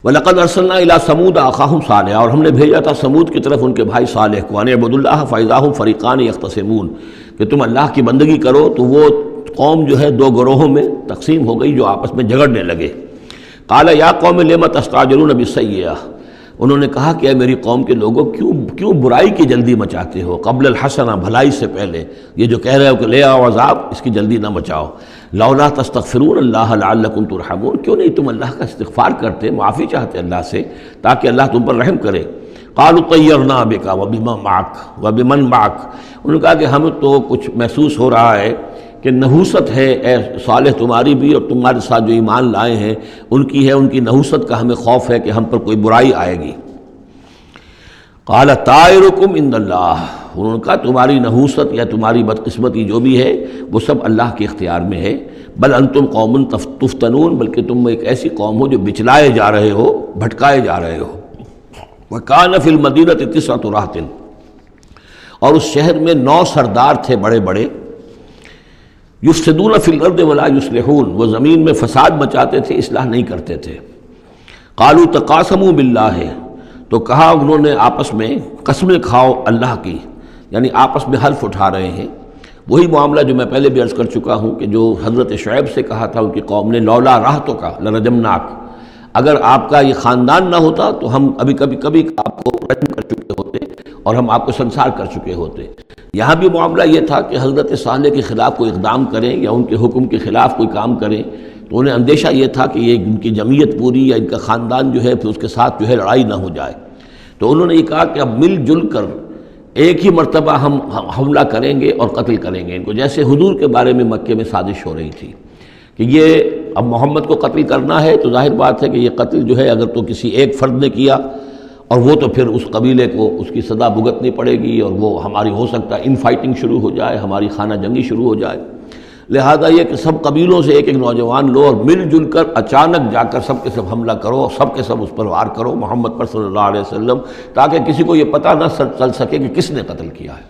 وَلَقَدْ أَرْسَلْنَا إِلَىٰ ثَمُودَ أَخَاهُمْ صَالِحًا، اور ہم نے بھیجا تھا سمود کی طرف ان کے بھائی صالح کو، أَنِ اعْبُدُوا اللَّهَ فَإِذَا هُمْ فَرِيقَانِ يَخْتَصِمُونَ، کہ تم اللہ کی بندگی کرو تو وہ قوم جو ہے دو گروہوں میں تقسیم ہو گئی جو آپس میں جھگڑنے لگے۔ قَالَ يَا قَوْمِ لِمَ تَسْتَعْجِلُونَ بِالسَّيِّئَةِ، انہوں نے کہا کہ اے میری قوم کے لوگوں کیوں برائی کی جلدی مچاتے ہو، قبل الحسنہ بھلائی سے پہلے، یہ جو کہہ رہے ہو کہ لے آؤ عذاب، اس کی جلدی نہ مچاؤ۔ لولا تستغفرون اللہ لعلکم ترحمون، کیوں نہیں تم اللہ کا استغفار کرتے، معافی چاہتے اللہ سے تاکہ اللہ تم پر رحم کرے۔ قالوا طیرنا بک وبمن معک، انہوں نے کہا کہ ہمیں تو کچھ محسوس ہو رہا ہے کہ نحوست ہے اے صالح تمہاری بھی، اور تمہارے ساتھ جو ایمان لائے ہیں ان کی ہے، ان کی نحوست کا ہمیں خوف ہے کہ ہم پر کوئی برائی آئے گی۔ قال طائرکم عند اللہ، انہوں نے کہا تمہاری نحوست یا تمہاری بدقسمتی جو بھی ہے وہ سب اللہ کے اختیار میں ہے۔ بل انتم قوم تفتنون، بلکہ تم ایک ایسی قوم ہو جو بچلائے جا رہے ہو، بھٹکائے جا رہے ہو۔ وکان فی المدینہ 9 رہط، اور اس شہر میں 9 سردار تھے بڑے بڑے، یفسدون فی الارض ولا یصلحون، وہ زمین میں فساد مچاتے تھے، اصلاح نہیں کرتے تھے۔ قالوا تقاسموا باللہ، تو کہا انہوں نے آپس میں قسمیں کھاؤ اللہ کی، یعنی آپس میں حلف اٹھا رہے ہیں۔ وہی معاملہ جو میں پہلے بھی عرض کر چکا ہوں کہ جو حضرت شعیب سے کہا تھا ان کی قوم نے، لولا رہتک لرجمناک، اگر آپ کا یہ خاندان نہ ہوتا تو ہم ابھی کبھی آپ کو رجم کر چکے ہوتے اور ہم آپ کو سنسار کر چکے ہوتے۔ یہاں بھی معاملہ یہ تھا کہ حضرت صالح کے خلاف کوئی اقدام کریں یا ان کے حکم کے خلاف کوئی کام کریں تو انہیں اندیشہ یہ تھا کہ یہ ان کی جمعیت پوری یا ان کا خاندان جو ہے پھر اس کے ساتھ جو ہے لڑائی نہ ہو جائے۔ تو انہوں نے یہ کہا کہ اب مل جل کر ایک ہی مرتبہ ہم حملہ کریں گے اور قتل کریں گے ان کو، جیسے حضور کے بارے میں مکے میں سازش ہو رہی تھی کہ یہ اب محمد کو قتل کرنا ہے، تو ظاہر بات ہے کہ یہ قتل جو ہے اگر تو کسی ایک فرد نے کیا اور وہ تو پھر اس قبیلے کو اس کی سزا بھگتنی پڑے گی، اور وہ ہماری ہو سکتا ہے ان فائٹنگ شروع ہو جائے، ہماری خانہ جنگی شروع ہو جائے۔ لہذا یہ کہ سب قبیلوں سے ایک نوجوان لو اور مل جل کر اچانک جا کر سب کے سب حملہ کرو، سب کے سب اس پر وار کرو محمد پر صلی اللہ علیہ وسلم، تاکہ کسی کو یہ پتہ نہ چل سکے کہ کس نے قتل کیا ہے۔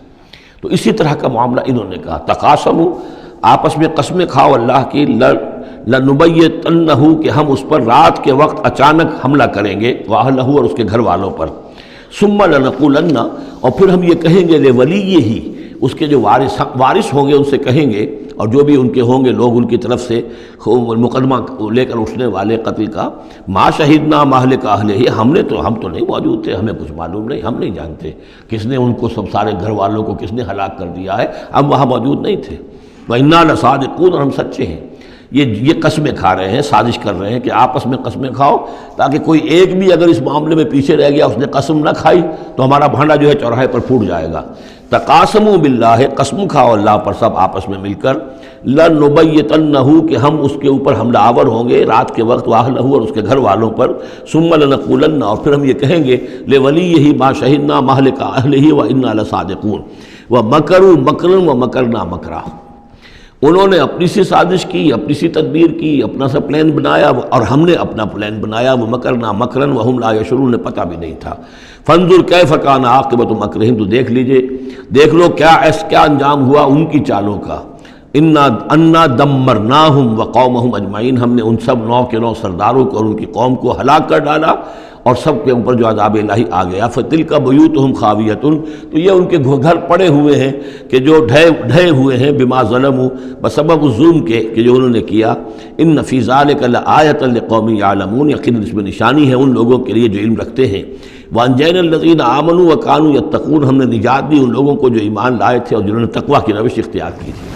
تو اسی طرح کا معاملہ انہوں نے کہا، تقاسموا، آپس میں قسمیں کھاؤ اللہ کی، لنبیتنہ، کہ ہم اس پر رات کے وقت اچانک حملہ کریں گے، واہلہ، اور اس کے گھر والوں پر، ثم لنقولن، اور پھر ہم یہ کہیں گے لولیہ، اس کے جو وارث ہوں گے ان سے کہیں گے، اور جو بھی ان کے ہوں گے لوگ ان کی طرف سے مقدمہ لے کر اٹھنے والے قتل کا، ما شہدنا مہلک اہلہ، ہم تو نہیں موجود تھے، ہمیں کچھ معلوم نہیں، ہم نہیں جانتے کس نے ان کو سب سارے گھر والوں کو کس نے ہلاک کر دیا ہے، ہم وہاں موجود نہیں تھے۔ وَإِنَّا لَصَادِقُونَ، اور ہم سچے ہیں۔ یہ قسمیں کھا رہے ہیں، سازش کر رہے ہیں کہ آپس میں قسمیں کھاؤ تاکہ کوئی ایک بھی اگر اس معاملے میں پیچھے رہ گیا، اس نے قسم نہ کھائی تو ہمارا بھانڈا جو ہے چوراہے پر پھوٹ جائے گا۔ تقاسموا باللہ، قسم کھاؤ اللہ پر سب آپس میں مل کر، لنبیتنہ، کہ ہم اس کے اوپر حملہ آور ہوں گے رات کے وقت، واہلہ، اور اس کے گھر والوں پر، ثم لنقولن، اور پھر ہم یہ کہیں گے لولیہ ما شہدنا مہلک اہلہ وإنا لصادقون۔ ومکروا مکرا ومکرنا مکرا، انہوں نے اپنی سی سازش کی، اپنی سی تدبیر کی، اپنا سا پلان بنایا، اور ہم نے اپنا پلان بنایا، وہ مکرنا مکرن وہم لا یشعرون، پتہ بھی نہیں تھا۔ فانظر کیف کان عاقبۃ مکرہم، تو دیکھ لو کیا انجام ہوا ان کی چالوں کا۔ انا دمرناہم وقومہم اجمعین، ہم نے ان سب 9 کے 9 سرداروں کو اور ان کی قوم کو ہلاک کر ڈالا، اور سب کے اوپر جو عذاب الہی آ گیا۔ فتلک بیوتہم خاویۃ، تو یہ ان کے گھر پڑے ہوئے ہیں کہ جو ڈھے ہوئے ہیں، بما ظلموا، بسبب ظلم کے کہ جو انہوں نے کیا۔ ان فی ذلک لآیۃ لقوم یعلمون، یقیناً اس میں نشانی ہے ان لوگوں کے لیے جو علم رکھتے ہیں۔ وانجینا الذین آمنوا وکانوا یتقون، ہم نے نجات دی ان لوگوں کو جو ایمان لائے تھے اور جنہوں نے تقویٰ کی روش اختیار کی تھی۔